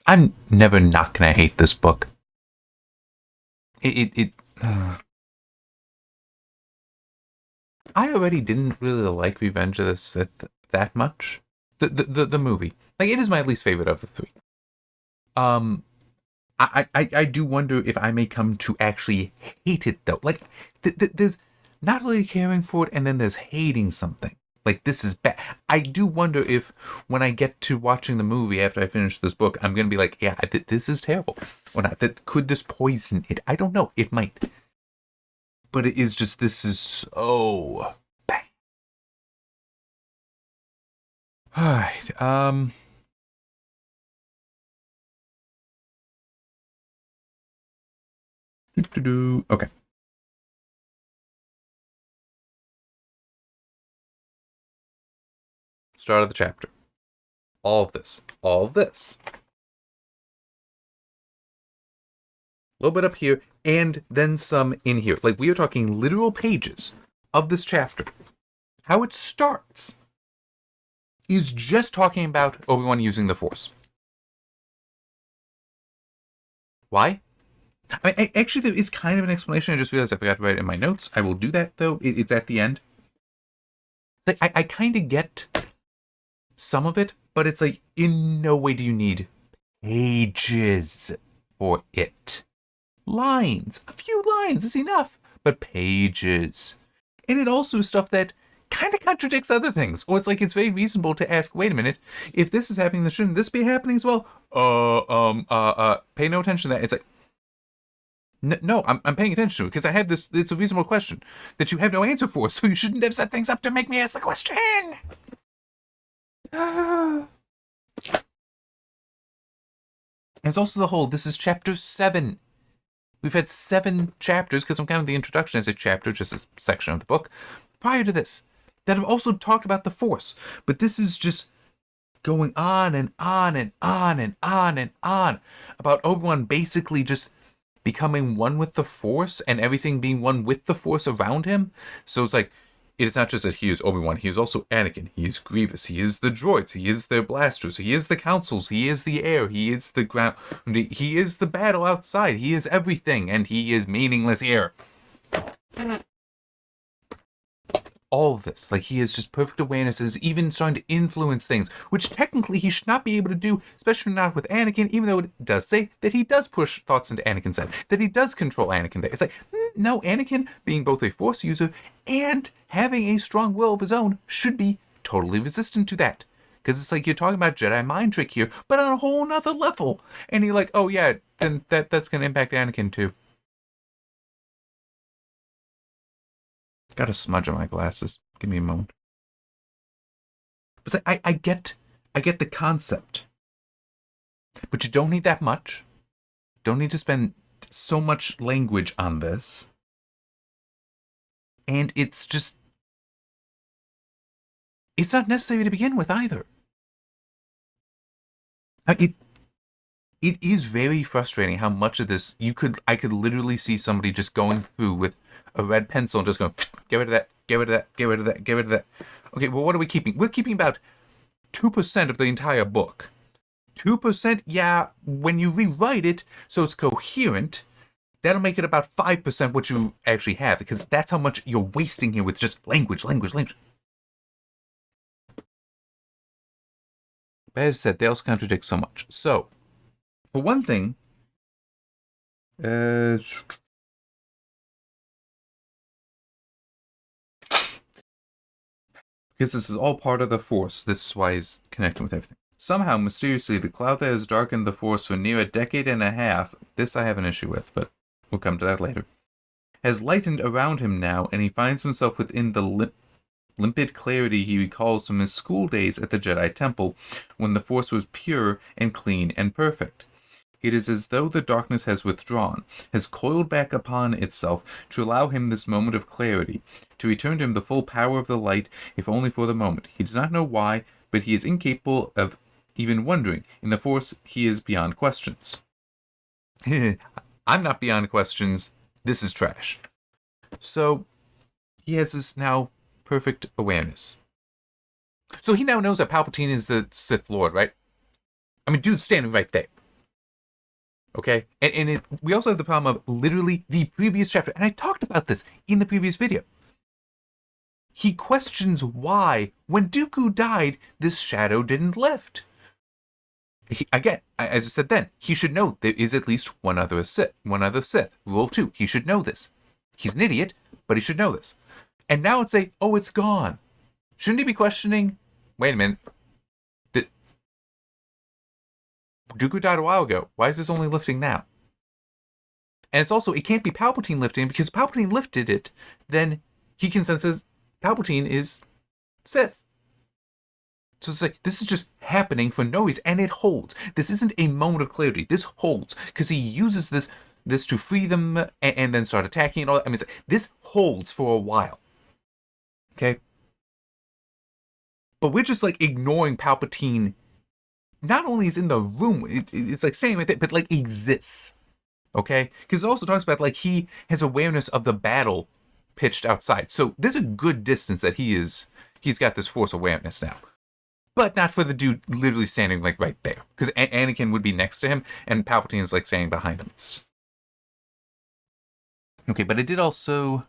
I'm never not gonna hate this book. It I already didn't really like Revenge of the Sith that much. The movie. Like, it is my least favorite of the three. Um, I do wonder if I may come to actually hate it, though. Like, there's not really caring for it, and then there's hating something. Like, this is bad. I do wonder if when I get to watching the movie after I finish this book, I'm going to be like, yeah, this is terrible. Or not. Could this poison it? I don't know. It might. But it is just, this is so bad. Alright, okay. Start of the chapter. All of this. All of this. A little bit up here, and then some in here. Like, we are talking literal pages of this chapter. How it starts is just talking about Obi-Wan using the Force. Why? I mean, actually, there is kind of an explanation. I just realized I forgot to write it in my notes. I will do that, though. It's at the end. It's like, I kind of get some of it, but it's like, in no way do you need pages for it. Lines. A few lines is enough, but pages. And it also is stuff that kind of contradicts other things. Or it's like, it's very reasonable to ask, wait a minute, if this is happening, then shouldn't this be happening as well? Pay no attention to that. It's like, no, I'm paying attention to it because I have this. It's a reasonable question that you have no answer for, so you shouldn't have set things up to make me ask the question. It's also the whole. This is chapter 7. We've had 7 chapters because I'm counting the introduction as a chapter, just a section of the book, prior to this that have also talked about the Force. But this is just going on and on and on and on and on about Obi-Wan basically just becoming one with the Force and everything being one with the Force around him. So it's like, it is not just that he is Obi-Wan, he is also Anakin, he is Grievous, he is the droids, he is their blasters, he is the councils, he is the air, he is the ground, he is the battle outside, he is everything, and he is meaningless here. All of this, like, he has just perfect awareness, is even starting to influence things, which technically he should not be able to do, especially not with Anakin, even though it does say that he does push thoughts into Anakin's head, that he does control Anakin there. It's like, no, Anakin, being both a Force user and having a strong will of his own, should be totally resistant to that. Because it's like, you're talking about Jedi mind trick here, but on a whole nother level. And you're like, oh yeah, then that's going to impact Anakin too. Got a smudge on my glasses. Give me a moment. But I get the concept, but you don't need that much. Don't need to spend so much language on this, and it's not necessary to begin with either. It is very frustrating how much of this I could literally see somebody just going through with a red pencil and just going, get rid of that, get rid of that, get rid of that, get rid of that. Okay, well, what are we keeping? We're keeping about 2% of the entire book. 2%, yeah, when you rewrite it so it's coherent, that'll make it about 5% what you actually have, because that's how much you're wasting here with just language. But as I said, they also contradict so much. So, for one thing, because this is all part of the Force, this is why he's connecting with everything. Somehow, mysteriously, the cloud that has darkened the Force for near a decade and a half, this I have an issue with, but we'll come to that later, has lightened around him now, and he finds himself within the limpid clarity he recalls from his school days at the Jedi Temple, when the Force was pure and clean and perfect. It is as though the darkness has withdrawn, has coiled back upon itself to allow him this moment of clarity, to return to him the full power of the light, if only for the moment. He does not know why, but he is incapable of even wondering. In the Force, he is beyond questions. I'm not beyond questions. This is trash. So, he has this now perfect awareness. So he now knows that Palpatine is the Sith Lord, right? I mean, dude's standing right there. Okay? And we also have the problem of literally the previous chapter, and I talked about this in the previous video. He questions why, when Dooku died, this shadow didn't lift. Again, as I said then, he should know there is at least one other Sith. Rule of 2, he should know this. He's an idiot, but he should know this. And now it's it's gone. Shouldn't he be questioning, wait a minute, Dooku died a while ago. Why is this only lifting now? And it's also, it can't be Palpatine lifting, because if Palpatine lifted it, then he consensus Palpatine is Sith. So it's this is just happening for no reason, and it holds. This isn't a moment of clarity. This holds, because he uses this to free them and then start attacking and all that. I mean, this holds for a while. Okay? But we're just ignoring Palpatine. Not only is in the room, it's saying right there, but exists. Okay? Because it also talks about he has awareness of the battle pitched outside. So there's a good distance that he's got this Force awareness now. But not for the dude literally standing right there. Because Anakin would be next to him, and Palpatine is standing behind him. It's just... Okay, but I did also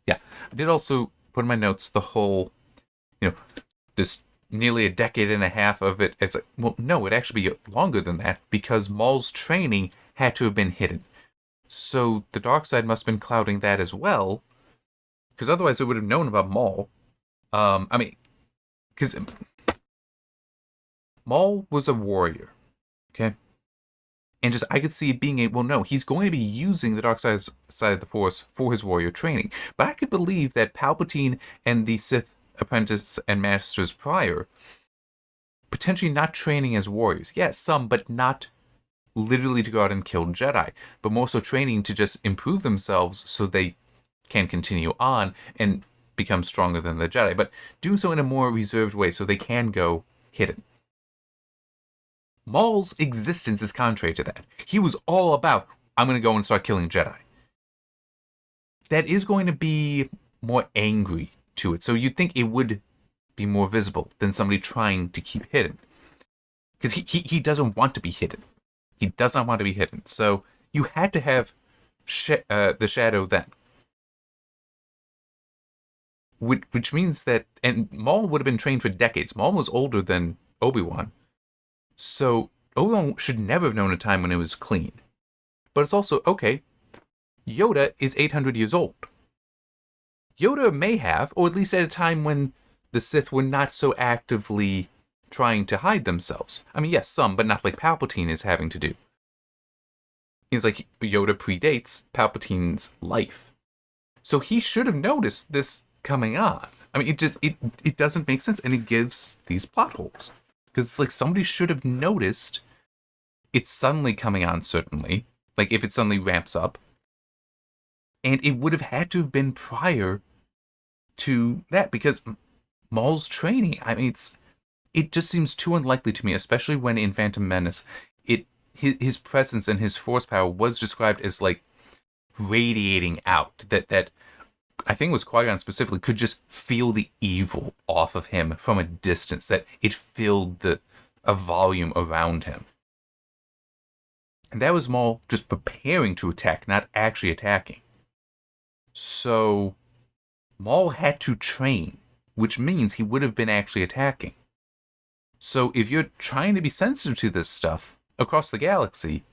put in my notes the whole, this nearly a decade and a half of it. It's well, no, it'd actually be longer than that, because Maul's training had to have been hidden. So the dark side must have been clouding that as well, because otherwise it would have known about Maul. Because Maul was a warrior, okay? And just, I could see it being he's going to be using the dark side of the Force for his warrior training. But I could believe that Palpatine and the Sith apprentices and masters prior, potentially not training as warriors. Yes, some, but not literally to go out and kill Jedi, but more so training to just improve themselves so they can continue on and become stronger than the Jedi, but doing so in a more reserved way so they can go hidden. Maul's existence is contrary to that. He was all about, I'm going to go and start killing Jedi. That is going to be more angry to it, so you'd think it would be more visible than somebody trying to keep hidden. Because he doesn't want to be hidden. He does not want to be hidden. So you had to have the shadow then. Which means that, and Maul would have been trained for decades. Maul was older than Obi-Wan. So Obi-Wan should never have known a time when it was clean. But it's also, okay, Yoda is 800 years old. Yoda may have, or at least at a time when the Sith were not so actively trying to hide themselves. I mean, yes, some, but not like Palpatine is having to do. It's Yoda predates Palpatine's life. So he should have noticed this coming on. I mean, it doesn't make sense, and it gives these plot holes. Because it's somebody should have noticed it's suddenly coming on, certainly. If it suddenly ramps up. And it would have had to have been prior to that, because Maul's training, I mean, it just seems too unlikely to me, especially when in Phantom Menace, his presence and his force power was described as radiating out. That I think it was Qui-Gon specifically could just feel the evil off of him from a distance, that it filled a volume around him. And that was Maul just preparing to attack, not actually attacking. So Maul had to train, which means he would have been actually attacking. So if you're trying to be sensitive to this stuff across the galaxy,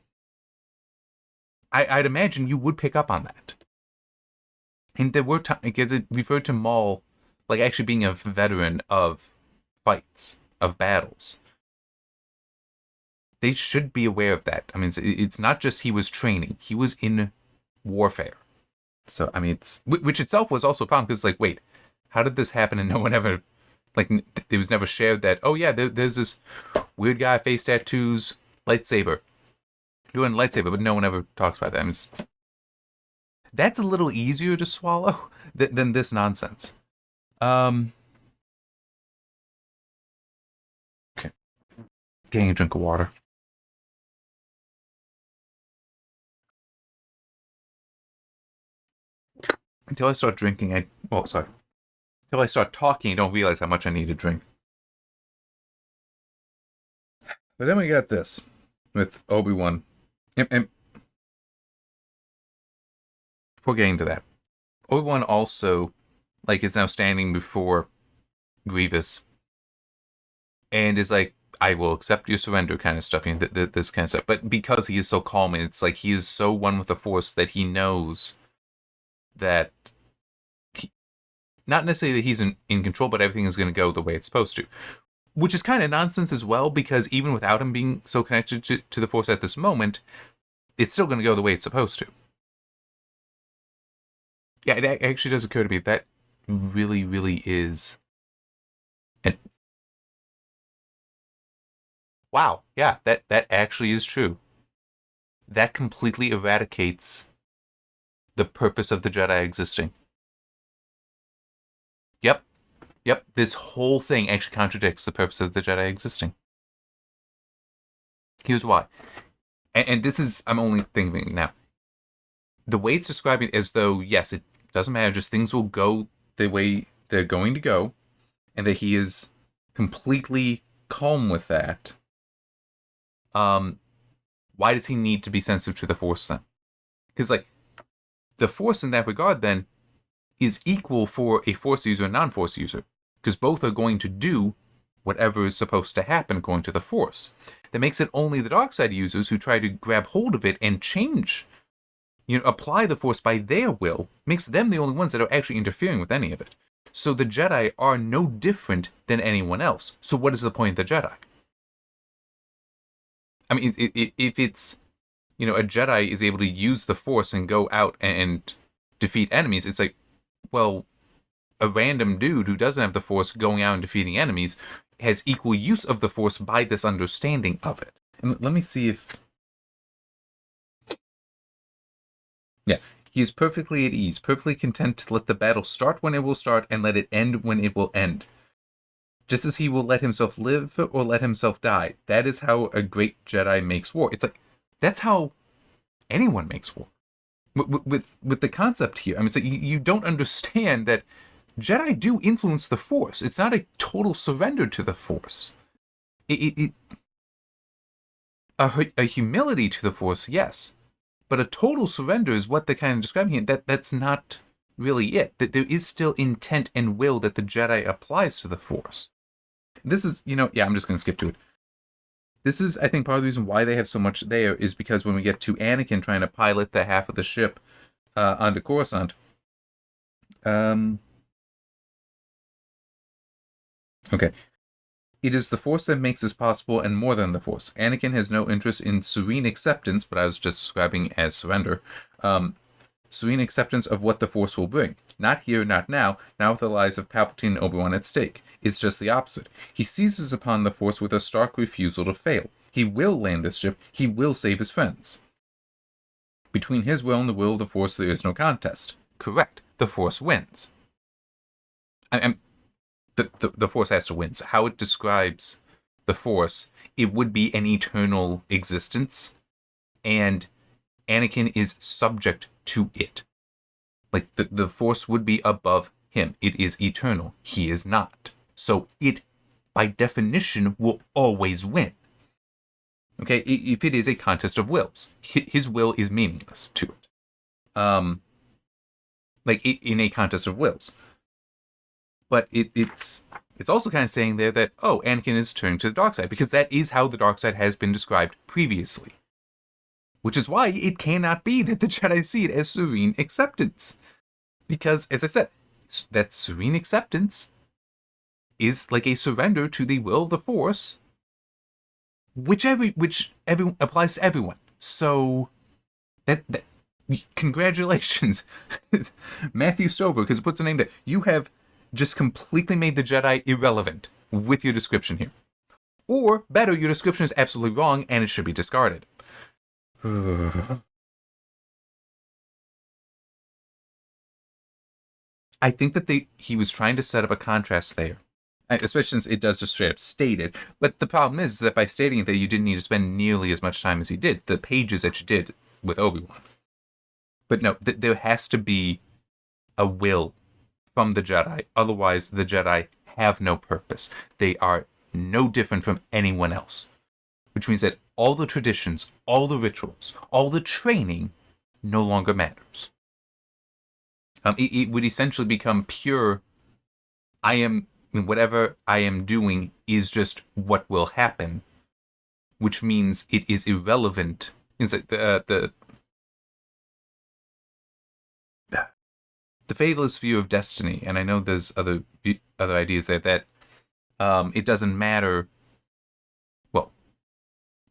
I'd imagine you would pick up on that. And there were times, because it referred to Maul actually being a veteran of fights, of battles. They should be aware of that. I mean, it's not just he was training, he was in warfare. So, I mean, which itself was also a problem, because wait, how did this happen and no one ever, it was never shared that, oh yeah, there's this weird guy, face tattoos, lightsaber, doing lightsaber, but no one ever talks about that. I mean, that's a little easier to swallow than this nonsense. Okay. Getting a drink of water. Until I start drinking, until I start talking, I don't realize how much I need to drink. But then we got this with Obi-Wan And before getting to that, Obi-Wan also, like, is now standing before Grievous and is like, I will accept your surrender kind of stuff, and this kind of stuff. But because he is so calm, and it's like he is so one with the Force that he knows that, not necessarily that he's in control, but everything is going to go the way it's supposed to. Which is kind of nonsense as well, because even without him being so connected to the Force at this moment, it's still going to go the way it's supposed to. Yeah, it actually does occur to me that really, really is. And wow, yeah, that actually is true. That completely eradicates the purpose of the Jedi existing. Yep, this whole thing actually contradicts the purpose of the Jedi existing. Here's why. And this is, I'm only thinking now. The way it's describing it as though, yes, it doesn't matter, just things will go the way they're going to go, and that he is completely calm with that. Why does he need to be sensitive to the Force then? Because, like, the Force in that regard then is equal for a Force user and non-Force user. Because both are going to do whatever is supposed to happen according to the Force. That makes it only the dark side users who try to grab hold of it and change, apply the Force by their will, makes them the only ones that are actually interfering with any of it. So the Jedi are no different than anyone else. So what is the point of the Jedi? I mean, if it's, a Jedi is able to use the Force and go out and defeat enemies, it's like, well, a random dude who doesn't have the Force going out and defeating enemies has equal use of the Force by this understanding of it. And let me see if... Yeah. He is perfectly at ease, perfectly content to let the battle start when it will start and let it end when it will end. Just as he will let himself live or let himself die. That is how a great Jedi makes war. It's like, that's how anyone makes war. With the concept here, I mean, it's like you don't understand that Jedi do influence the Force. It's not a total surrender to the Force. A humility to the Force, yes. But a total surrender is what they're kind of describing here. That's not really it. That there is still intent and will that the Jedi applies to the Force. This is, I'm just going to skip to it. This is, I think, part of the reason why they have so much there is because when we get to Anakin trying to pilot the half of the ship onto Coruscant, okay. It is the Force that makes this possible, and more than the Force. Anakin has no interest in serene acceptance, but I was just describing as surrender. Serene acceptance of what the Force will bring. Not here, not now with the lives of Palpatine and Obi-Wan at stake. It's just the opposite. He seizes upon the Force with a stark refusal to fail. He will land this ship. He will save his friends. Between his will and the will of the Force, there is no contest. Correct. The Force wins. The Force has to win. So how it describes the Force, it would be an eternal existence, and Anakin is subject to it. Like, the Force would be above him. It is eternal. He is not. So it, by definition, will always win. Okay? If it is a contest of wills, his will is meaningless to it. In a contest of wills. But it's also kind of saying there that, Anakin is turning to the dark side, because that is how the dark side has been described previously. Which is why it cannot be that the Jedi see it as serene acceptance. Because, as I said, that serene acceptance is like a surrender to the will of the Force, which applies to everyone. So, that congratulations, Matthew Stover, because it puts a name there. You have just completely made the Jedi irrelevant with your description here. Or, better, your description is absolutely wrong and it should be discarded. I think that he was trying to set up a contrast there. Especially since it does just straight up state it. But the problem is that by stating it, that you didn't need to spend nearly as much time as he did. The pages that you did with Obi-Wan. But no, there has to be a will from the Jedi. Otherwise, the Jedi have no purpose. They are no different from anyone else. which means that all the traditions, all the rituals, all the training no longer matters. It would essentially become pure, whatever I am doing is just what will happen, which means it is irrelevant. It's like the fatalist view of destiny, and I know there's other ideas there, that it doesn't matter. Well,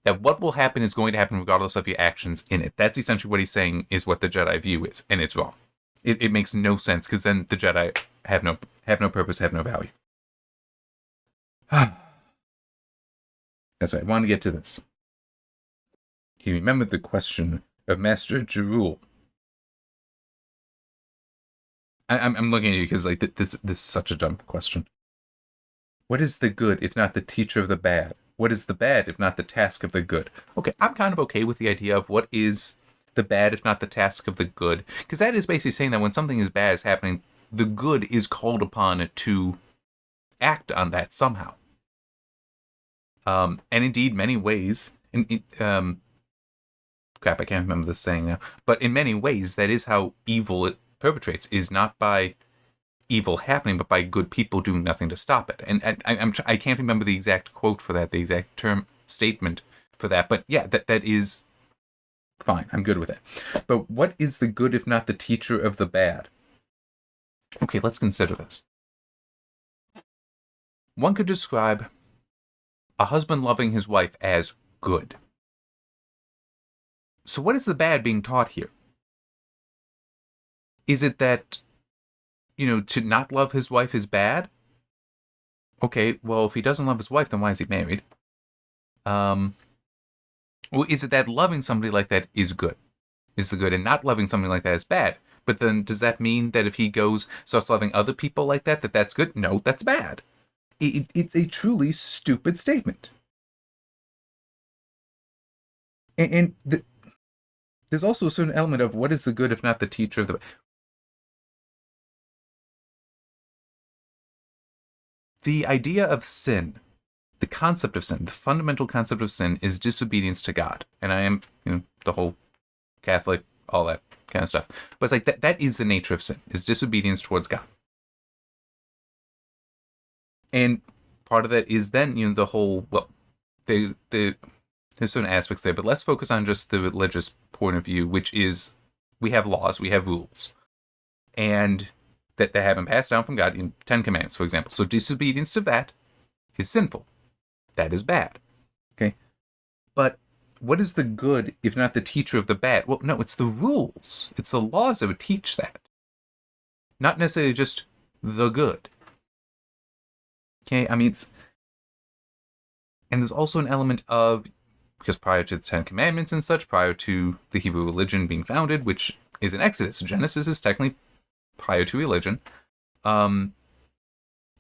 that what will happen is going to happen regardless of your actions in it. That's essentially what he's saying is what the Jedi view is, and it's wrong. It makes no sense, because then the Jedi have no purpose, have no value. That's right. I want to get to this. He remembered the question of Master Jerul. I'm looking at you because like this is such a dumb question. What is the good if not the teacher of the bad? What is the bad if not the task of the good? Okay, I'm kind of okay with the idea of what is the bad if not the task of the good, because that is basically saying that when something is bad is happening, the good is called upon to act on that somehow. And indeed, many ways, crap, I can't remember the saying now, but in many ways, that is how evil it perpetrates, is not by evil happening, but by good people doing nothing to stop it. And I can't remember the exact quote for that, the exact statement for that, but yeah, that is fine. I'm good with it. But what is the good if not the teacher of the bad? Okay, let's consider this. One could describe a husband loving his wife as good. So what is the bad being taught here? Is it that, to not love his wife is bad? Okay, well, if he doesn't love his wife, then why is he married? Well, is it that loving somebody like that is good? Is the good, and not loving somebody like that is bad? But then does that mean that if he starts loving other people like that, that's good? No, that's bad. It's a truly stupid statement. And there's also a certain element of what is the good if not the teacher of the... The idea of sin, the concept of sin, the fundamental concept of sin is disobedience to God. And I am, the whole Catholic, all that kind of stuff. But it's like that is the nature of sin, is disobedience towards God. And part of that is then, the whole, well, there's certain aspects there, but let's focus on just the religious point of view, which is we have laws, we have rules. And that have been passed down from God in 10 Commandments, for example. So disobedience to that is sinful. That is bad. Okay? But what is the good if not the teacher of the bad? Well, no, it's the rules. It's the laws that would teach that. Not necessarily just the good. Okay? I mean, and there's also an element of, because prior to the 10 Commandments and such, prior to the Hebrew religion being founded, which is in Exodus, Genesis is technically prior to religion,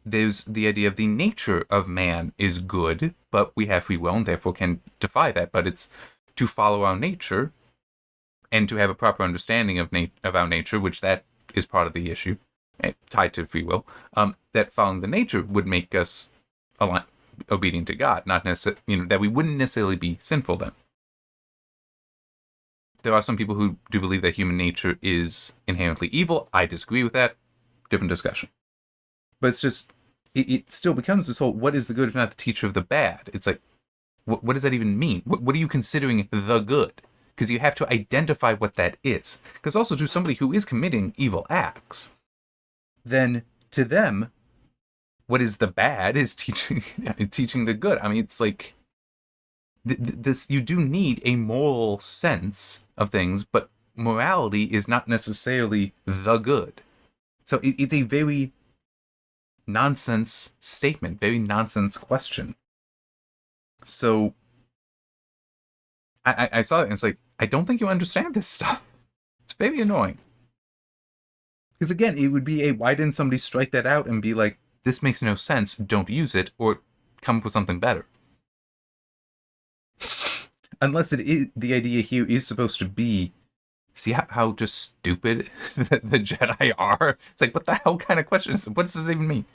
there's the idea of the nature of man is good, but we have free will and therefore can defy that. But it's to follow our nature and to have a proper understanding of our nature, which that is part of the issue, tied to free will, that following the nature would make us obedient to God, not necessarily, that we wouldn't necessarily be sinful then. There are some people who do believe that human nature is inherently evil. I disagree with that. Different discussion. But it's just, it still becomes this whole, what is the good if not the teacher of the bad? It's like, what does that even mean? What are you considering the good? Because you have to identify what that is. Because also to somebody who is committing evil acts, then to them, what is the bad is teaching the good. I mean, it's like, this, you do need a moral sense of things, but morality is not necessarily the good. So it's a very nonsense statement, very nonsense question. So I saw it and it's like, I don't think you understand this stuff. It's very annoying. Because again, it would be why didn't somebody strike that out and be like, this makes no sense, don't use it, or come up with something better. Unless it is, the idea here is supposed to be, see how just stupid the Jedi are? It's like, what the hell kind of question is this? What does this even mean?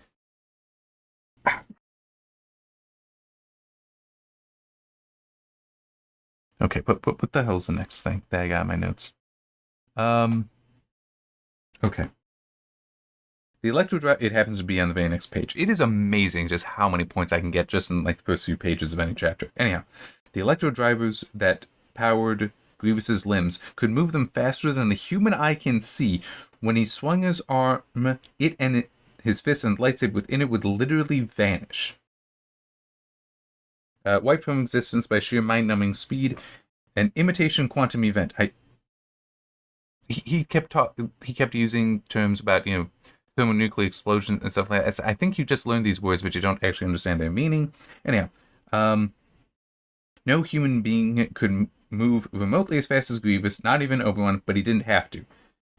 Okay, but what the hell's the next thing that I got in my notes? Okay. The Electro Drive, it happens to be on the very next page. It is amazing just how many points I can get just in like the first few pages of any chapter. Anyhow, the Electro Drivers that powered Grievous's limbs could move them faster than the human eye can see. When he swung his arm, his fist and lightsaber within it would literally vanish. Wiped from existence by sheer mind-numbing speed, an imitation quantum event. He kept using terms about thermonuclear explosions and stuff like that. I think you just learned these words, but you don't actually understand their meaning. Anyhow, no human being could move remotely as fast as Grievous, not even Obi-Wan, but he didn't have to.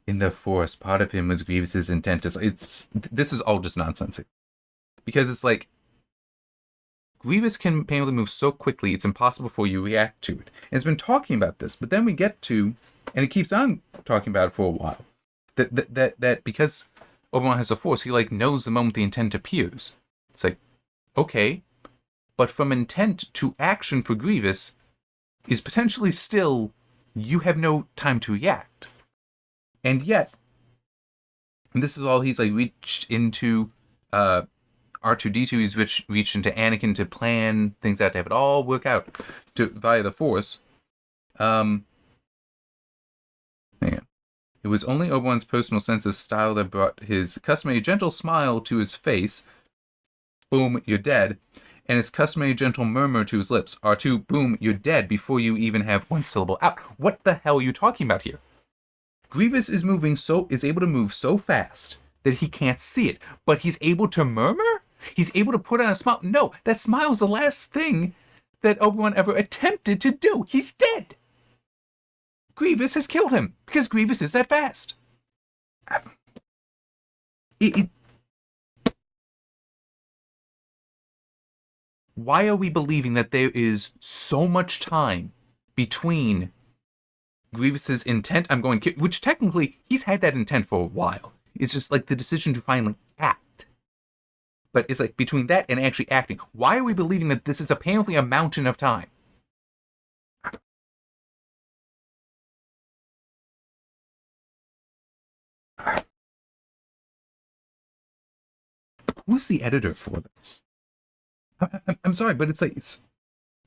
In the Force, part of him was Grievous's intent. This is all just nonsense. Because it's like, Grievous can apparently move so quickly, it's impossible for you to react to it. And it's been talking about this, but then we get to, and it keeps on talking about it for a while, that because Obi-Wan has a Force, he like knows the moment the intent appears. It's like, okay, but from intent to action for Grievous is potentially still, you have no time to react. And yet, and this is all he's like reached into R2-D2, he's reached into Anakin to plan things out, to have it all work out via the Force. Man. It was only Obi-Wan's personal sense of style that brought his customary gentle smile to his face. Boom, you're dead. And his customary gentle murmur to his lips. R2, boom, you're dead before you even have one syllable out. What the hell are you talking about here? Grievous is able to move so fast that he can't see it, but he's able to murmur? He's able to put on a smile? No, that smile is the last thing that Obi-Wan ever attempted to do. He's dead. Grievous has killed him because Grievous is that fast. Why are we believing that there is so much time between Grievous's intent, which technically he's had that intent for a while. It's just like the decision to finally act. But it's like between that and actually acting. Why are we believing that this is apparently a mountain of time? Who's the editor for this? I'm sorry, but it's like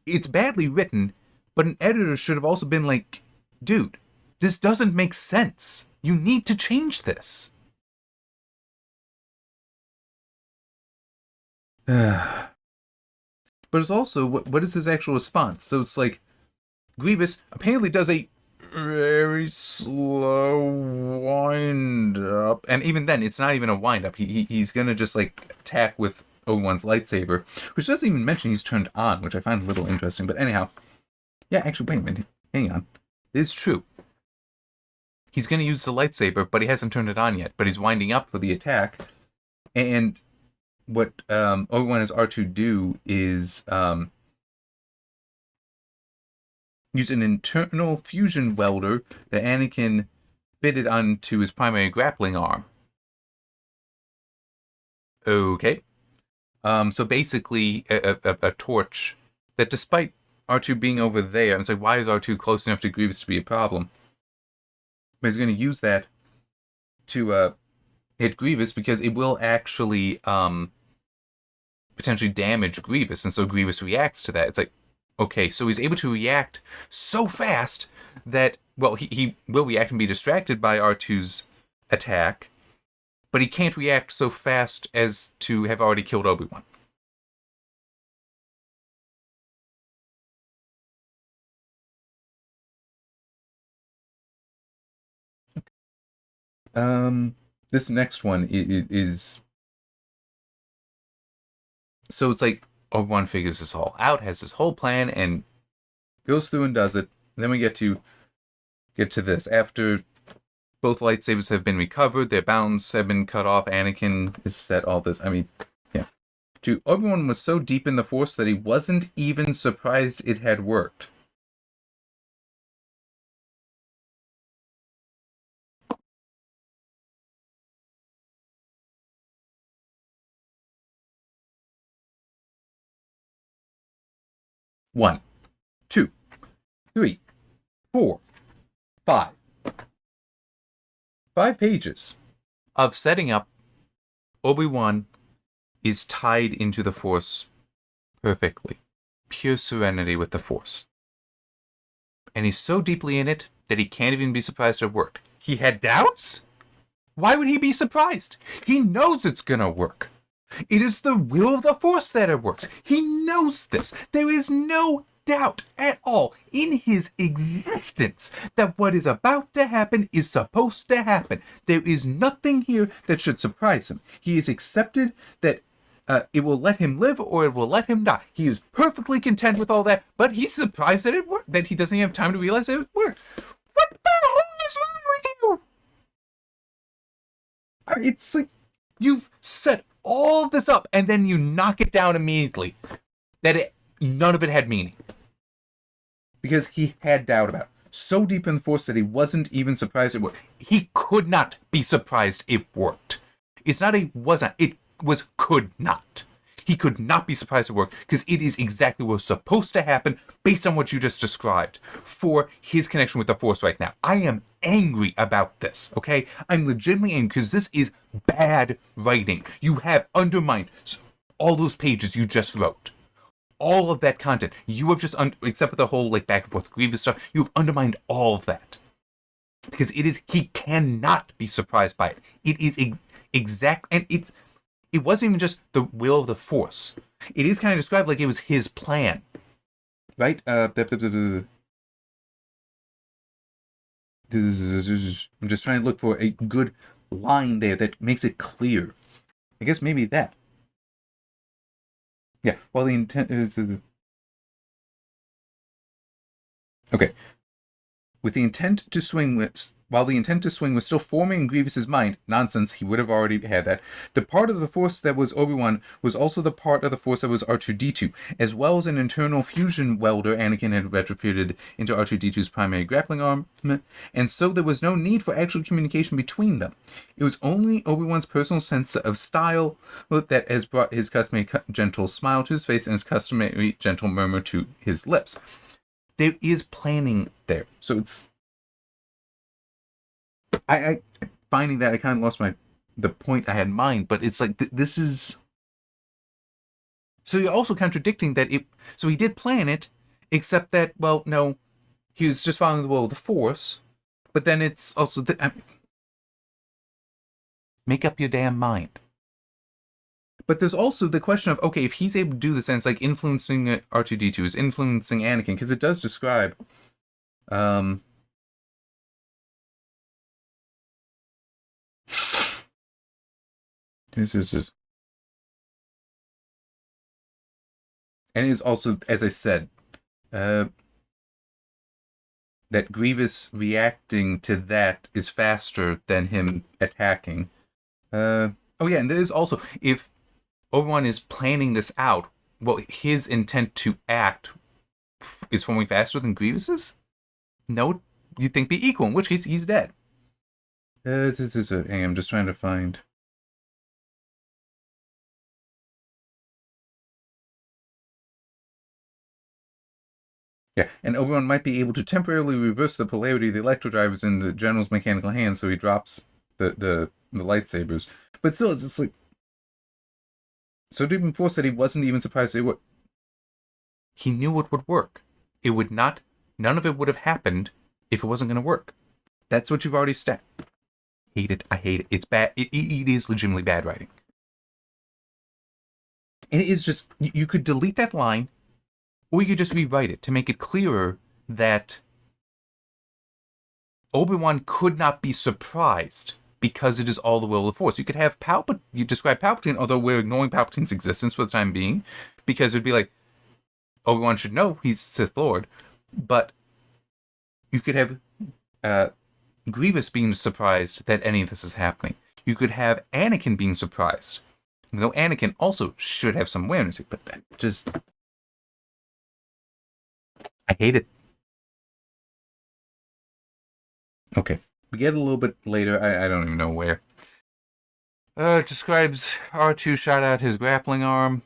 it's badly written, but an editor should have also been like, dude, this doesn't make sense. You need to change this. But it's also, what is his actual response? So it's like, Grievous apparently does a very slow wind up. And even then, it's not even a wind up. He's going to just like attack with Obi-Wan's lightsaber, which doesn't even mention he's turned on, which I find a little interesting. But anyhow, yeah, actually, wait a minute. Hang on. It's true. He's going to use the lightsaber, but he hasn't turned it on yet. But he's winding up for the attack. And what Obi-Wan has R2 do is use an internal fusion welder that Anakin fitted onto his primary grappling arm. Okay. So basically, a torch that, despite R2 being over there, it's like, why is R2 close enough to Grievous to be a problem? But he's going to use that to hit Grievous because it will actually potentially damage Grievous, and so Grievous reacts to that. It's like, okay, so he's able to react so fast that, well, he will react and be distracted by R2's attack, but he can't react so fast as to have already killed Obi-Wan. This next one is so it's like Obi-Wan figures this all out, has this whole plan, and goes through and does it. And then we get to this. After both lightsabers have been recovered, their bounds have been cut off, Anakin is set, all this. I mean, yeah. Obi-Wan was so deep in the Force that he wasn't even surprised it had worked. One. Two. 3, 4, 5. 5 pages of setting up Obi-Wan is tied into the Force perfectly. Pure serenity with the Force. And he's so deeply in it that he can't even be surprised it worked. He had doubts? Why would he be surprised? He knows it's gonna work. It is the will of the Force that it works. He knows this. There is no doubt at all in his existence that what is about to happen is supposed to happen. There is nothing here that should surprise him. He has accepted that it will let him live or it will let him die. He is perfectly content with all that, but he's surprised that it worked, that he doesn't have time to realize that it worked. What the hell is wrong with you? It's like you've set all of this up and then you knock it down immediately. None of it had meaning. Because he had doubt about it. So deep in the Force that he wasn't even surprised it worked. He could not be surprised it worked. It's not a wasn't. It was could not. He could not be surprised it worked because it is exactly what was supposed to happen based on what you just described for his connection with the Force right now. I am angry about this, okay? I'm legitimately angry because this is bad writing. You have undermined all those pages you just wrote. All of that content. You have just, except for the whole like back and forth Grievous stuff, you've undermined all of that. Because he cannot be surprised by it. It is exact, and it wasn't even just the will of the Force. It is kind of described like it was his plan. Right? I'm just trying to look for a good line there that makes it clear. I guess maybe that. Yeah, while the intent is... Okay. With the intent to swing with... While the intent to swing was still forming in Grievous's mind, nonsense, he would have already had that, the part of the Force that was Obi-Wan was also the part of the Force that was R2-D2, as well as an internal fusion welder Anakin had retrofitted into R2-D2's primary grappling arm, and so there was no need for actual communication between them. It was only Obi-Wan's personal sense of style that has brought his customary gentle smile to his face and his customary gentle murmur to his lips. There is planning there, so it's... I finding that I kind of lost the point I had in mind, but it's like this is. So you're also contradicting that So he did plan it, except that no, he was just following the will of the Force. But then it's also make up your damn mind. But there's also the question of okay, if he's able to do this and it's like influencing R2-D2, is influencing Anakin because it does describe. This is. And it is also, as I said, that Grievous reacting to that is faster than him attacking. And there is also, if Obi-Wan is planning this out, his intent to act is forming faster than Grievous's? No, you'd think be equal, in which case he's dead. I'm just trying to find... Yeah, and Obi-Wan might be able to temporarily reverse the polarity of the electrodrivers in the General's mechanical hands, so he drops the lightsabers. But still, it's like... So deep in Force that he wasn't even surprised it would... He knew it would work. It would not... None of it would have happened if it wasn't going to work. That's what you've already stacked. Hate it. I hate it. It's bad. It is legitimately bad writing. And it is just... You could delete that line... Or you could just rewrite it to make it clearer that Obi-Wan could not be surprised because it is all the will of the Force. You could have you describe Palpatine, although we're ignoring Palpatine's existence for the time being, because it would be like, Obi-Wan should know he's Sith Lord, but you could have Grievous being surprised that any of this is happening. You could have Anakin being surprised, though Anakin also should have some awareness, but that just... I hate it. Okay. We get a little bit later. I don't even know where. It describes R2 shot out his grappling arm,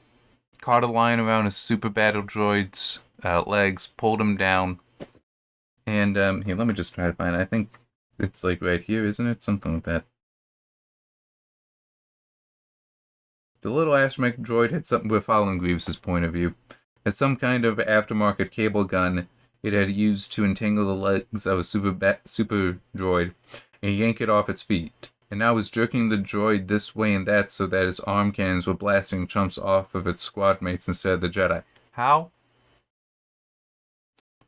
caught a line around his super battle droid's legs, pulled him down. And here, let me just try to find it. I think it's like right here, isn't it? Something like that. The little astromech droid had something. We're following Grievous's point of view. Had some kind of aftermarket cable gun it had used to entangle the legs of a super droid and yank it off its feet. And now was jerking the droid this way and that so that its arm cannons were blasting chumps off of its squad mates instead of the Jedi. How?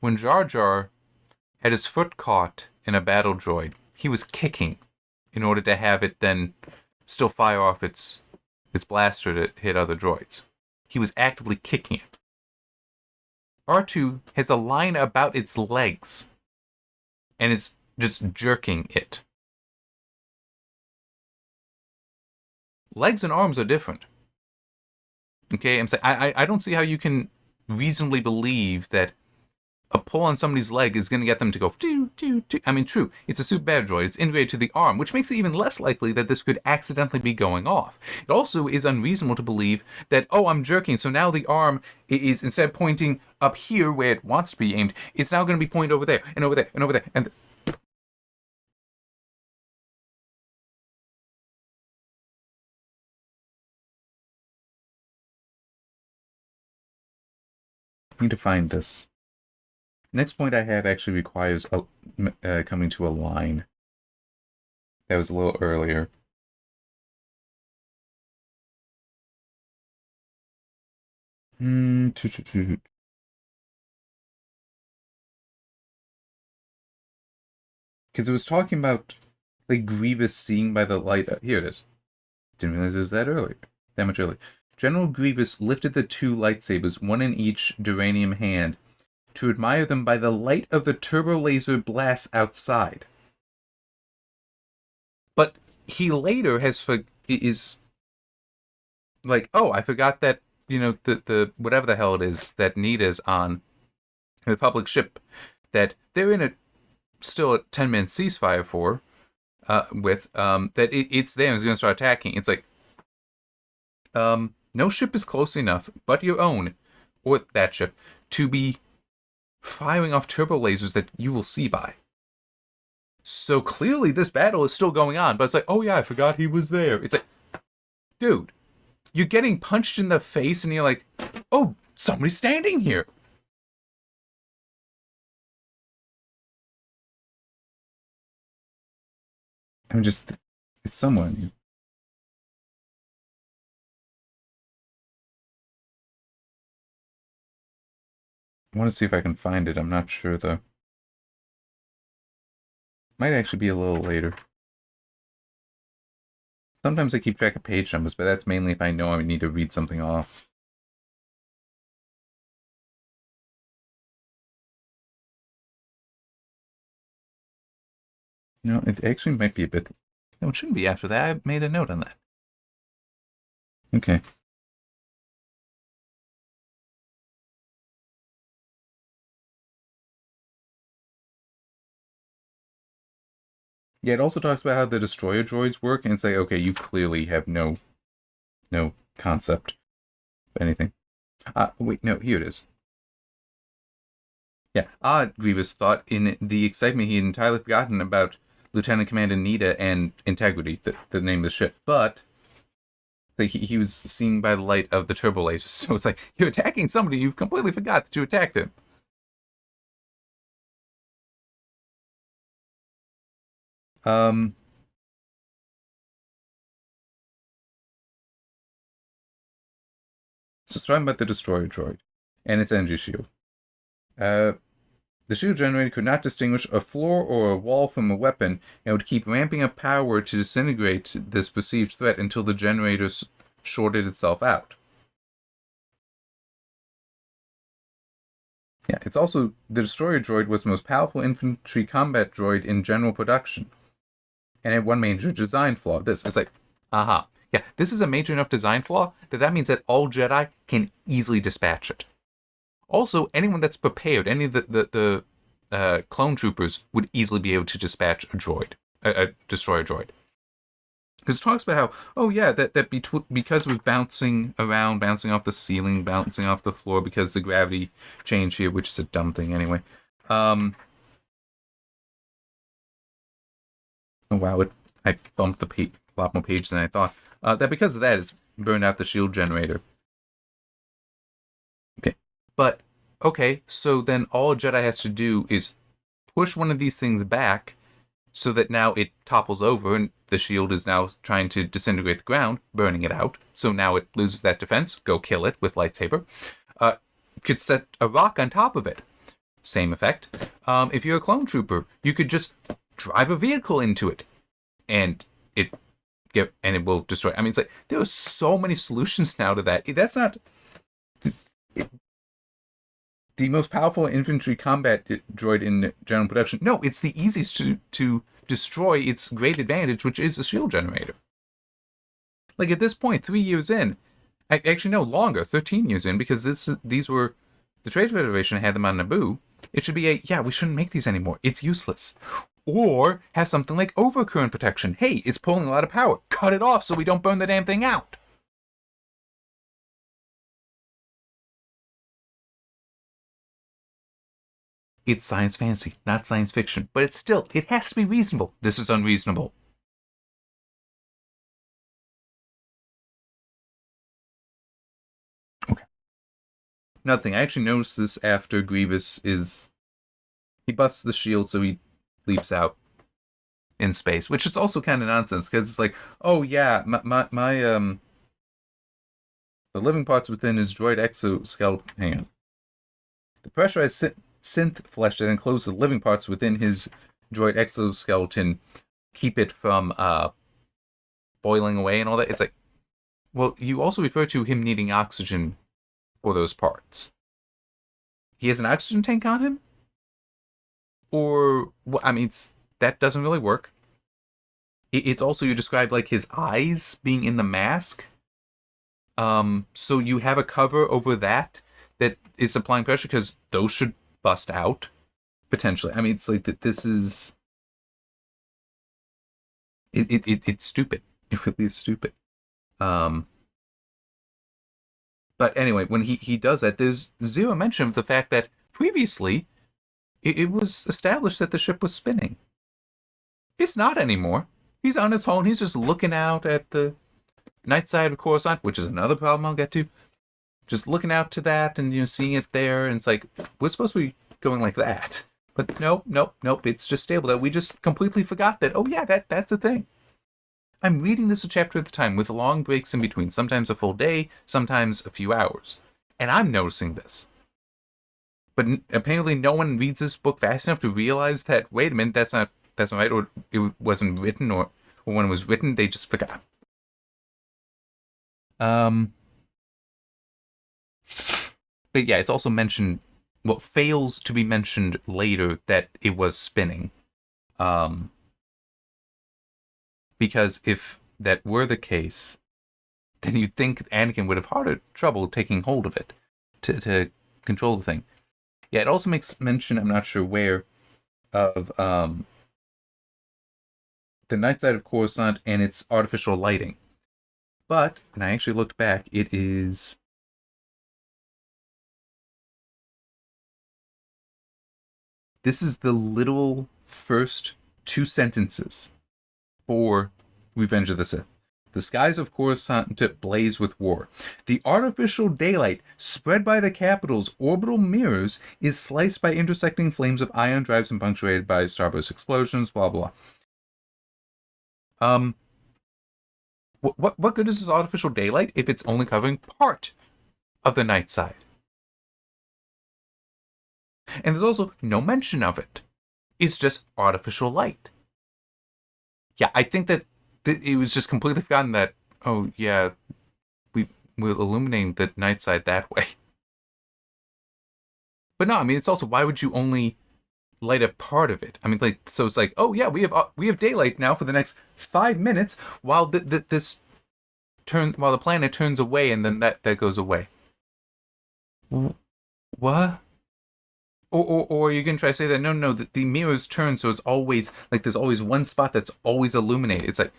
When Jar Jar had his foot caught in a battle droid, he was kicking in order to have it then still fire off its blaster to hit other droids. He was actively kicking it. R2 has a line about its legs and is just jerking it. Legs and arms are different. Okay, I'm saying I don't see how you can reasonably believe that a pull on somebody's leg is going to get them to go doo, doo, doo. I mean, true, it's a super bad droid. It's integrated to the arm, which makes it even less likely that this could accidentally be going off. It also is unreasonable to believe that, oh, I'm jerking, so now the arm is, instead of pointing up here where it wants to be aimed, it's now going to be pointed over there, and over there, and over there, and... I need to find this. Next point I have actually requires coming to a line. That was a little earlier. Because it was talking about like Grievous seeing by the light. Here it is. Didn't realize it was that early. That much early. General Grievous lifted the two lightsabers, one in each Duranium hand, to admire them by the light of the turbo laser blasts outside. But he later is like, oh, I forgot that, the whatever the hell it is that Nita's on the public ship that they're in still a 10-minute ceasefire for, that it's there and it's going to start attacking. It's like, no ship is close enough, but your own, or that ship, to be firing off turbo lasers that you will see by. So clearly this battle is still going on, but it's like, oh yeah, I forgot he was there. It's like, dude, you're getting punched in the face and you're like, oh, somebody's standing here. It's someone. I want to see if I can find it. I'm not sure, though. Might actually be a little later. Sometimes I keep track of page numbers, but that's mainly if I know I need to read something off. It actually might be a bit... No, it shouldn't be after that. I made a note on that. Okay. Yeah, it also talks about how the destroyer droids work, and it's like, okay, you clearly have no concept of anything. Wait, no, here it is. Yeah, Grievous thought in the excitement he had entirely forgotten about Lieutenant Commander Nita and Integrity, the name of the ship, but he was seen by the light of the turbo lasers, so it's like, you're attacking somebody, you completely forgot that you attacked him. So it's talking about the destroyer droid and its energy shield. The shield generator could not distinguish a floor or a wall from a weapon and would keep ramping up power to disintegrate this perceived threat until the generator shorted itself out. Yeah, it's also, the destroyer droid was the most powerful infantry combat droid in general production. And had one major design flaw. It's like, aha. Yeah, this is a major enough design flaw that means that all Jedi can easily dispatch it. Also, anyone that's prepared, any of the clone troopers would easily be able to dispatch a destroyer droid. Because it talks about how, oh yeah, that because it was bouncing around, bouncing off the ceiling, bouncing off the floor because the gravity changed here, which is a dumb thing anyway. Oh, wow, I bumped a lot more pages than I thought. That because of that, it's burned out the shield generator. Okay. But, okay, so then all a Jedi has to do is push one of these things back so that now it topples over and the shield is now trying to disintegrate the ground, burning it out. So now it loses that defense. Go kill it with lightsaber. Could set a rock on top of it. Same effect. If you're a clone trooper, you could just drive a vehicle into it and it will destroy. I mean, it's like there are so many solutions now to that. That's not the most powerful infantry combat droid in general production. No, it's the easiest to destroy its great advantage, which is the shield generator. Like at this point, 3 years in, actually no longer, 13 years in, because these were the Trade Federation had them on Naboo. It should be we shouldn't make these anymore. It's useless. Or have something like overcurrent protection. Hey, it's pulling a lot of power. Cut it off so we don't burn the damn thing out. It's science fantasy, not science fiction. But it has to be reasonable. This is unreasonable. Okay. Another thing, I actually noticed this after Grievous he busts the shield so he leaps out in space, which is also kind of nonsense because it's like, oh yeah, my the living parts within his droid exoskeleton. Hang on. The pressurized synth flesh that encloses the living parts within his droid exoskeleton keep it from boiling away and all that. It's like, well, you also refer to him needing oxygen for those parts. He has an oxygen tank on him? Or, well, I mean, that doesn't really work. It's also, you described like his eyes being in the mask. So you have a cover over that is applying pressure because those should bust out potentially. I mean, it's like that. This is it's stupid. It really is stupid. But anyway, when he does that, there's zero mention of the fact that previously it was established that the ship was spinning. It's not anymore. He's on its own. He's just looking out at the night side of Coruscant, which is another problem I'll get to. Just looking out to that and seeing it there, and it's like we're supposed to be going like that, but nope. It's just stable. That we just completely forgot that. Oh yeah, that's a thing. I'm reading this a chapter at a time with long breaks in between, sometimes a full day, sometimes a few hours, and I'm noticing this. But apparently, no one reads this book fast enough to realize that. Wait a minute, that's not right, or it wasn't written, or when it was written, they just forgot. But yeah, it's also mentioned, what fails to be mentioned later, that it was spinning. Because if that were the case, then you'd think Anakin would have harder trouble taking hold of it to control the thing. Yeah, it also makes mention, I'm not sure where, of the night side of Coruscant and its artificial lighting. But, and I actually looked back, it is... This is the literal first 2 sentences for Revenge of the Sith. The skies of Coruscant blaze with war. The artificial daylight spread by the capital's orbital mirrors is sliced by intersecting flames of ion drives and punctuated by starburst explosions, blah, blah. What good is this artificial daylight if it's only covering part of the night side? And there's also no mention of it. It's just artificial light. Yeah, I think that it was just completely forgotten that, oh yeah, we're illuminating the night side that way. But no, I mean, it's also, why would you only light a part of it? I mean, like, so it's like, oh yeah, we have daylight now for the next 5 minutes while while the planet turns away, and then that goes away. What? Or you can try to say that no, the mirrors turn, so it's always like there's always one spot that's always illuminated. It's like,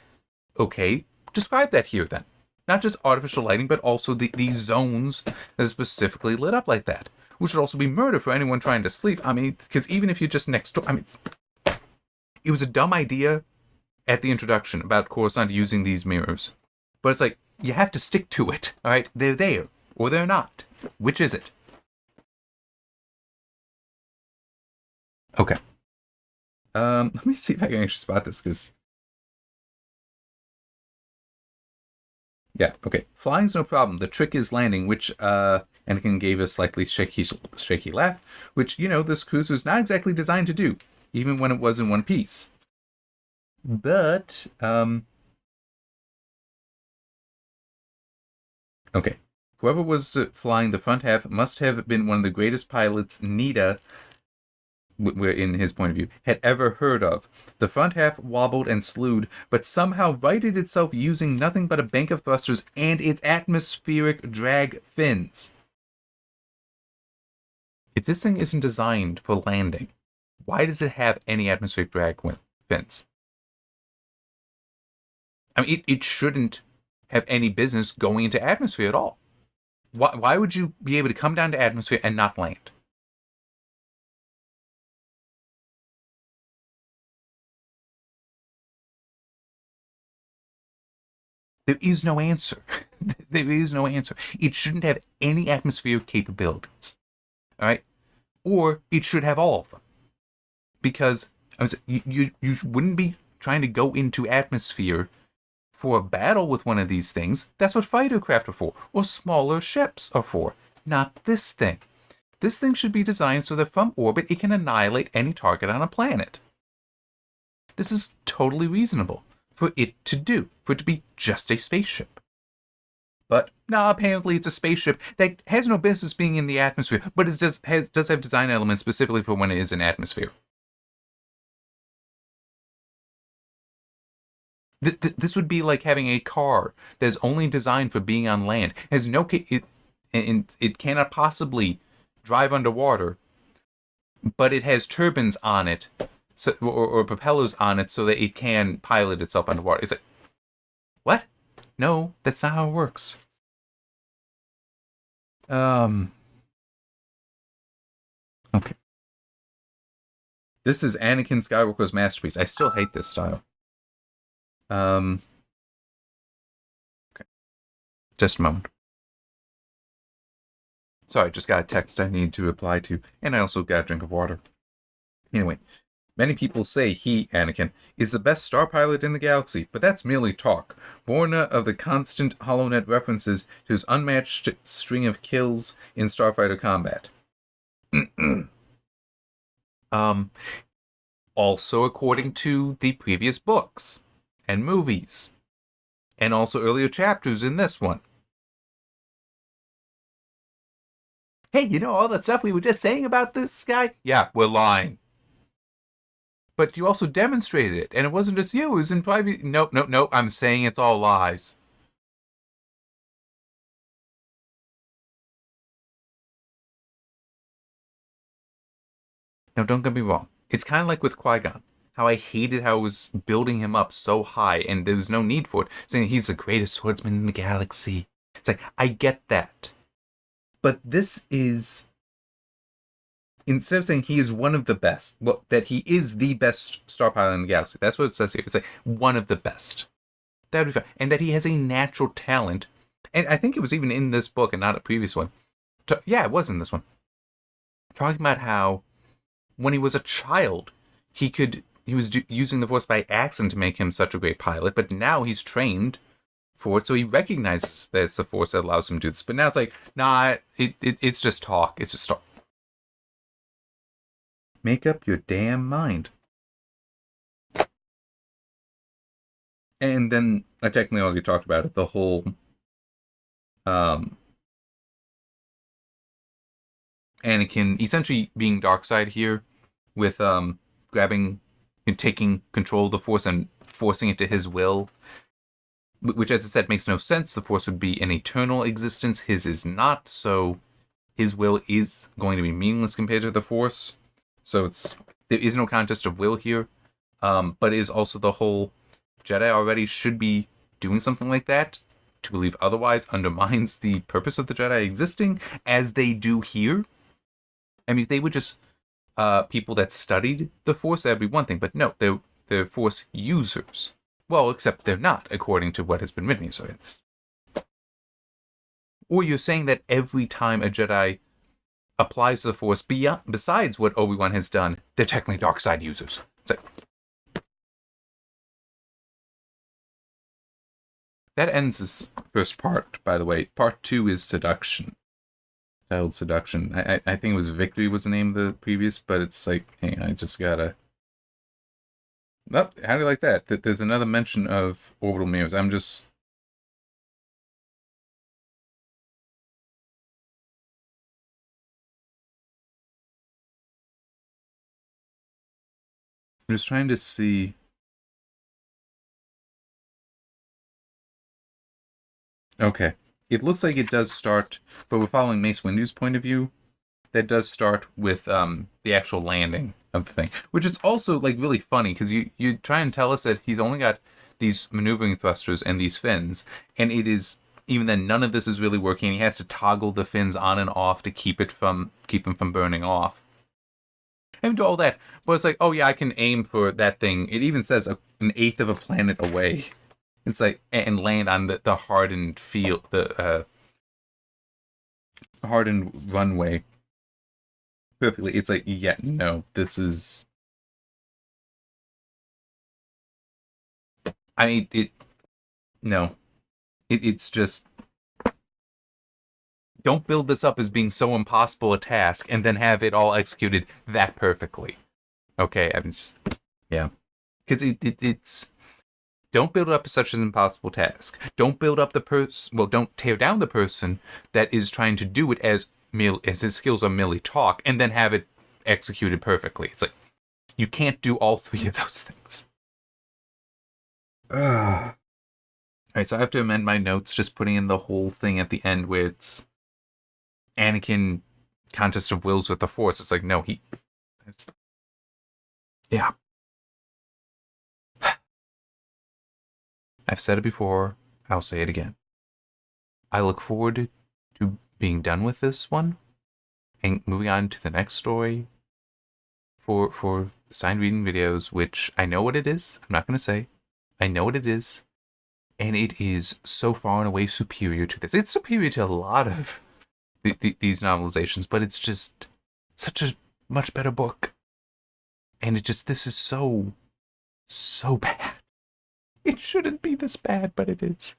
okay, describe that here then. Not just artificial lighting, but also these zones that are specifically lit up like that, which would also be murder for anyone trying to sleep. I mean, because even if you're just next door, I mean, it was a dumb idea at the introduction about Coruscant using these mirrors. But it's like, you have to stick to it, all right? They're there, or they're not. Which is it? Okay. Let me see if I can actually spot this, because... Yeah, okay. Flying's no problem. The trick is landing, which, Anakin gave a slightly shaky laugh, which, this cruiser's not exactly designed to do, even when it was in one piece. But, okay. Whoever was flying the front half must have been one of the greatest pilots Nita, in his point of view, had ever heard of. The front half wobbled and slewed, but somehow righted itself using nothing but a bank of thrusters and its atmospheric drag fins. If this thing isn't designed for landing, why does it have any atmospheric drag fins? I mean, it shouldn't have any business going into atmosphere at all. Why would you be able to come down to atmosphere and not land? There is no answer. There is no answer. It shouldn't have any atmospheric capabilities. All right? Or it should have all of them. Because you wouldn't be trying to go into atmosphere for a battle with one of these things. That's what fighter craft are for, or smaller ships are for, not this thing. This thing should be designed so that from orbit it can annihilate any target on a planet. This is totally reasonable for it to do, for it to be just a spaceship. But apparently it's a spaceship that has no business being in the atmosphere, but it does have design elements specifically for when it is in atmosphere. This would be like having a car that is only designed for being on land. It cannot possibly drive underwater, but it has turbines on it, or propellers on it, so that it can pilot itself underwater. Is it? What? No, that's not how it works. Okay. This is Anakin Skywalker's masterpiece. I still hate this style. Okay. Just a moment. Sorry, just got a text I need to reply to, and I also got a drink of water. Anyway, many people say he, Anakin, is the best star pilot in the galaxy, but that's merely talk, born of the constant HoloNet references to his unmatched string of kills in starfighter combat. Also according to the previous books and movies, and also earlier chapters in this one. Hey, all that stuff we were just saying about this guy? Yeah, we're lying. But you also demonstrated it, and it wasn't just you, it was in private. No, I'm saying it's all lies. Now, don't get me wrong. It's kind of like with Qui-Gon. How I hated how it was building him up so high, and there was no need for it, saying he's the greatest swordsman in the galaxy. It's like, I get that. But this is, instead of saying he is one of the best, well, that he is the best star pilot in the galaxy. That's what it says here. It's like one of the best. That would be fine. And that he has a natural talent. And I think it was even in this book and not a previous one. Yeah, it was in this one. Talking about how when he was a child, he was using the Force by accident to make him such a great pilot, but now he's trained for it, so he recognizes that it's the Force that allows him to do this. But now it's like, nah, it's just talk. It's just talk. Make up your damn mind. And then I technically already talked about it, the whole Anakin essentially being Darkseid here with grabbing and taking control of the Force and forcing it to his will, which, as I said, makes no sense. The Force would be an eternal existence. His is not, so his will is going to be meaningless compared to the Force. So there is no contest of will here, but it is also the whole Jedi already should be doing something like that. To believe otherwise undermines the purpose of the Jedi existing, as they do here. I mean, if they were just people that studied the Force, that'd be one thing. But no, they're they're Force users. Well, except they're not, according to what has been written. So it's... Or you're saying that every time a Jedi applies the Force besides what Obi-Wan has done, they're technically dark side users. It's like... That ends this first part, by the way. Part 2 is Seduction. Titled Seduction. I think it was Victory was the name of the previous, but it's like, hey, I just gotta... Oh, how do you like that? There's another mention of orbital mirrors. I'm just trying to see... Okay. It looks like it does start, but we're following Mace Windu's point of view. That does start with the actual landing of the thing, which is also like really funny because you try and tell us that he's only got these maneuvering thrusters and these fins, and it is even then none of this is really working. He has to toggle the fins on and off to keep him from burning off. And do all that, but it's like, oh yeah, I can aim for that thing. It even says an eighth of a planet away. It's like, and land on the hardened field, the hardened runway perfectly. It's like, yeah, no, this is... I mean, no. It's just... Don't build this up as being so impossible a task and then have it all executed that perfectly. Okay, I'm just... Yeah. Because it's... Don't build it up as such an impossible task. Don't build up the person... Well, don't tear down the person that is trying to do it as his skills are merely talk, and then have it executed perfectly. It's like, you can't do all three of those things. Alright, so I have to amend my notes, just putting in the whole thing at the end where it's Anakin contest of wills with the Force. It's like, no, yeah. I've said it before, I'll say it again. I look forward to being done with this one and moving on to the next story for signed reading videos, which I know what it is. I'm not going to say. I know what it is. And it is so far and away superior to this. It's superior to a lot of these novelizations, but it's just such a much better book. And this is so bad. It shouldn't be this bad, but it is.